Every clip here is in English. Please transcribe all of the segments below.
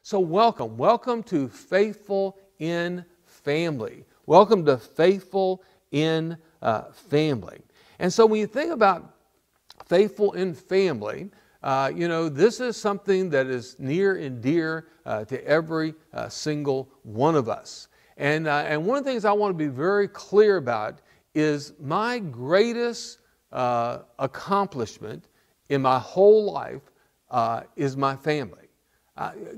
So welcome to Faithful in Family. Welcome to Faithful in Family. And so when you think about Faithful in Family, this is something that is near and dear to every single one of us. And one of the things I want to be very clear about is my greatest accomplishment in my whole life is my family.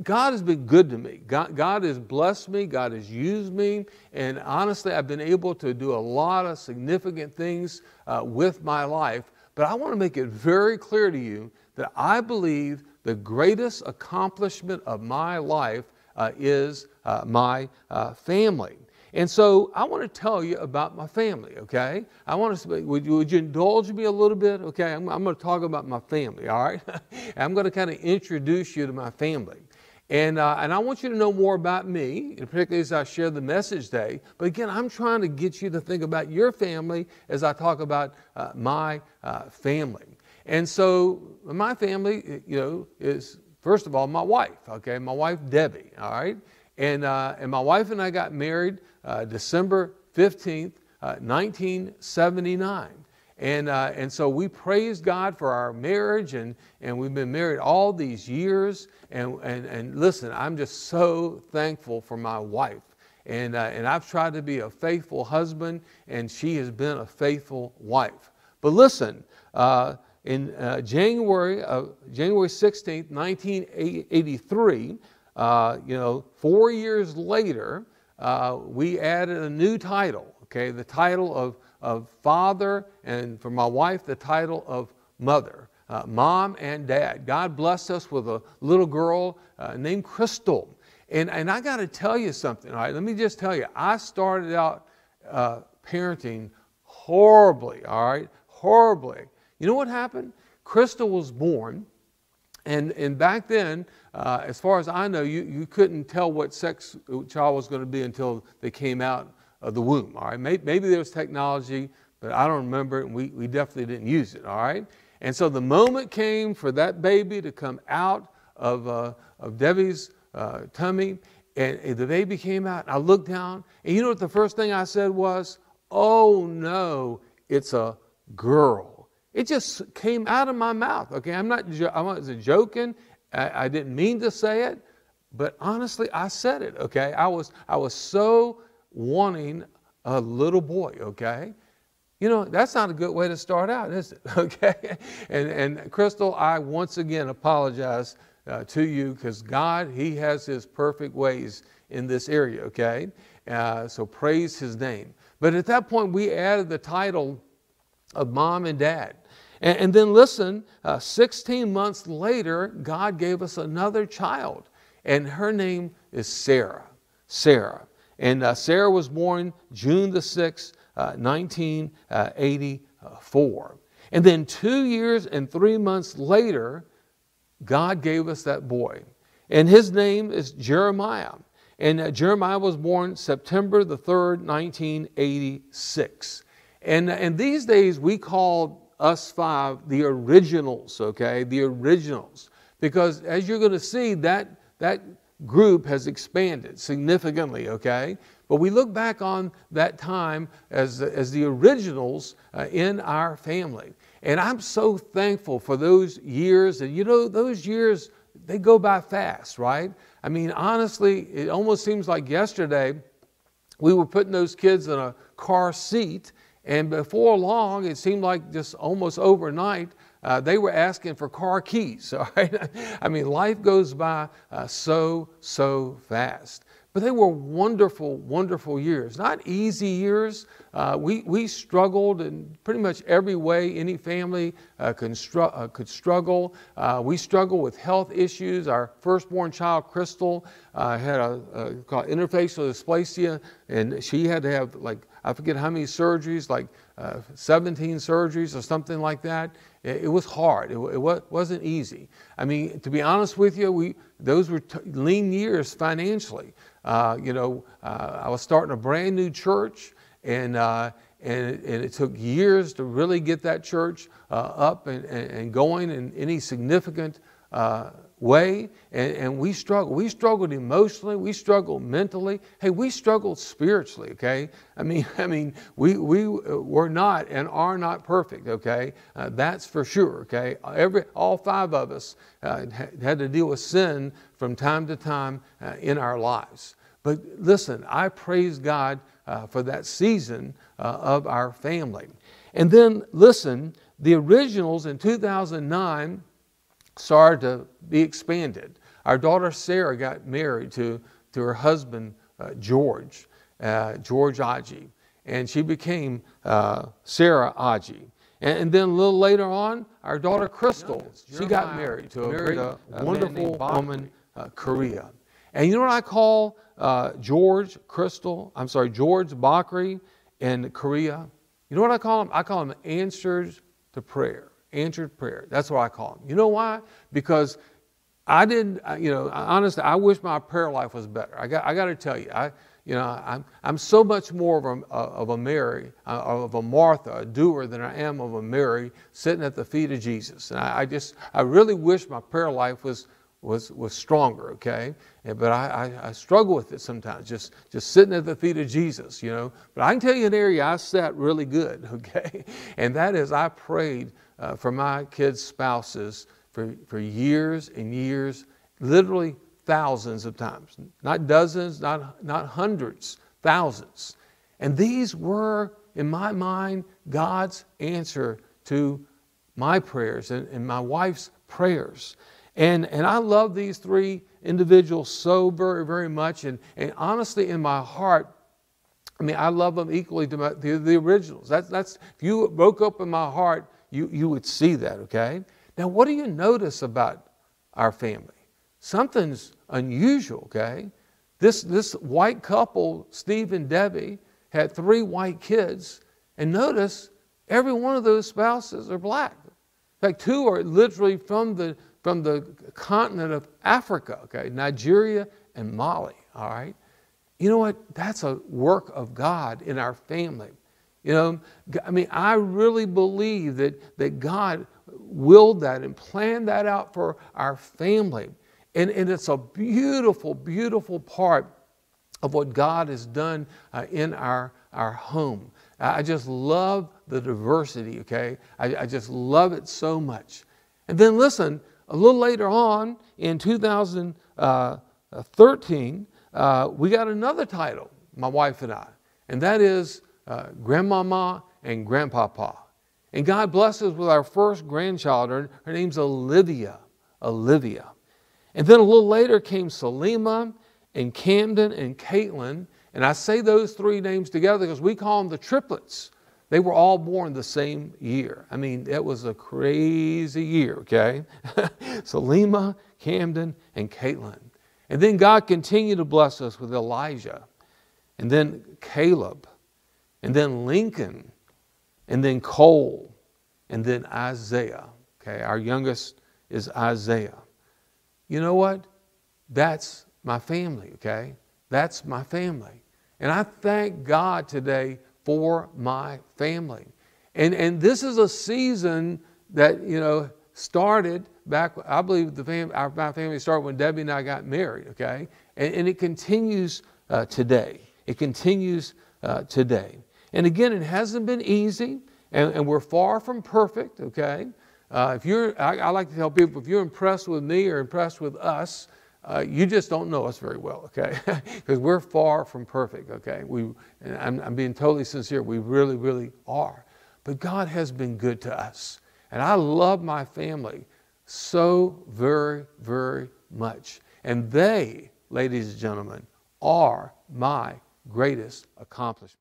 God has been good to me. God has blessed me. God has used me. And honestly, I've been able to do a lot of significant things with my life. But I want to make it very clear to you that I believe the greatest accomplishment of my life is my family. And so I want to tell you about my family, okay? Would you indulge me a little bit? Okay, I'm going to talk about my family, all right? I'm going to kind of introduce you to my family. And I want you to know more about me, particularly as I share the message today. But again, I'm trying to get you to think about your family as I talk about my family. And so my family, is first of all my wife, okay? My wife, Debbie, all right? And my wife and I got married December 15th, 1979. And so we praise God for our marriage, and we've been married all these years. And listen, I'm just so thankful for my wife. And I've tried to be a faithful husband, and she has been a faithful wife. But listen, in January 16th, 1983, 4 years later, we added a new title, okay? The title of father, and for my wife, the title of mother, mom and dad. God blessed us with a little girl named Crystal. And I got to tell you something, all right? Let me just tell you, I started out parenting horribly, all right? Horribly. You know what happened? Crystal was born, and back then, as far as I know, you couldn't tell what sex a child was going to be until they came out of the womb, all right? Maybe there was technology, but I don't remember it, and we definitely didn't use it, all right? And so the moment came for that baby to come out of Debbie's tummy, and the baby came out, and I looked down, and you know what the first thing I said was, "Oh no, it's a girl." It just came out of my mouth, okay? I wasn't joking. I didn't mean to say it, but honestly, I said it, okay? I was so wanting a little boy, okay? That's not a good way to start out, is it? Okay? And Crystal, I once again apologize to you, because God, He has His perfect ways in this area, okay? So praise His name. But at that point, we added the title of mom and dad. And then listen, 16 months later, God gave us another child, and her name is Sarah. And Sarah was born June the 6th, 1984. And then 2 years and 3 months later, God gave us that boy. And his name is Jeremiah. And Jeremiah was born September the 3rd, 1986. And these days we call us five the originals, okay? The originals. Because as you're going to see, that group has expanded significantly, okay? But we look back on that time as the originals in our family. And I'm so thankful for those years. And those years, they go by fast, right? I mean, honestly, it almost seems like yesterday we were putting those kids in a car seat, and before long, it seemed like just almost overnight, they were asking for car keys, all right? I mean, life goes by so fast. But they were wonderful, wonderful years. Not easy years. We struggled in pretty much every way any family could struggle. We struggled with health issues. Our firstborn child, Crystal, had called interfacial dysplasia, and she had to have, I forget how many surgeries, 17 surgeries or something like that. It was hard. It wasn't easy. I mean, to be honest with you, those were lean years financially. I was starting a brand new church, and it took years to really get that church up and going, and any significant way, and we struggled. We struggled emotionally. We struggled mentally. Hey, we struggled spiritually. Okay, I mean, we were not and are not perfect. Okay, that's for sure. Okay, all five of us had to deal with sin from time to time in our lives. But listen, I praise God for that season of our family. And then listen, the originals in 2009 started to be expanded. Our daughter Sarah got married to her husband George Aji, and she became Sarah Aji. And then a little later on, our daughter Crystal, she got married to a wonderful woman, Korea. And you know what I call George Bakri in Korea? You know what I call him? I call him answers to prayer. Answered prayer. That's what I call him. You know why? Because I didn't, honestly, I wish my prayer life was better. I got to tell you, I'm so much more of a Mary, of a Martha, a doer, than I am of a Mary sitting at the feet of Jesus. And I really wish my prayer life was stronger, okay? But I struggle with it sometimes, just sitting at the feet of Jesus, But I can tell you an area I sat really good, okay? And that is I prayed for my kids' spouses for years and years, literally thousands of times. Not dozens, not hundreds, thousands. And these were, in my mind, God's answer to my prayers and my wife's prayers. And I love these three individuals so very, very much. And honestly, in my heart, I love them equally to the originals. That's if you woke up in my heart, you would see that, okay? Now, what do you notice about our family? Something's unusual, okay? This white couple, Steve and Debbie, had 3 white kids. And notice, every one of those spouses are black. In fact, 2 are literally from the continent of Africa, okay? Nigeria and Mali, all right? You know what? That's a work of God in our family. I really believe that God willed that and planned that out for our family. And it's a beautiful, beautiful part of what God has done in our home. I just love the diversity, okay? I just love it so much. And then listen, a little later on in 2013, we got another title, my wife and I, and that is Grandmama and Grandpapa. And God blessed us with our first grandchild. Her name's Olivia. And then a little later came Salima and Camden and Caitlin. And I say those 3 names together because we call them the triplets. They were all born the same year. It was a crazy year, okay? Salima, Camden, and Caitlin. And then God continued to bless us with Elijah, and then Caleb, and then Lincoln, and then Cole, and then Isaiah. Okay, our youngest is Isaiah. You know what? That's my family, okay? That's my family. And I thank God today for my family. And this is a season that, started back, I believe my family started when Debbie and I got married, okay? And it continues today. It continues today. And again, it hasn't been easy, and we're far from perfect, okay? I like to tell people, if you're impressed with me or impressed with us, you just don't know us very well, okay? Because we're far from perfect, okay? I'm being totally sincere. We really, really are. But God has been good to us. And I love my family so very, very much. And they, ladies and gentlemen, are my greatest accomplishment.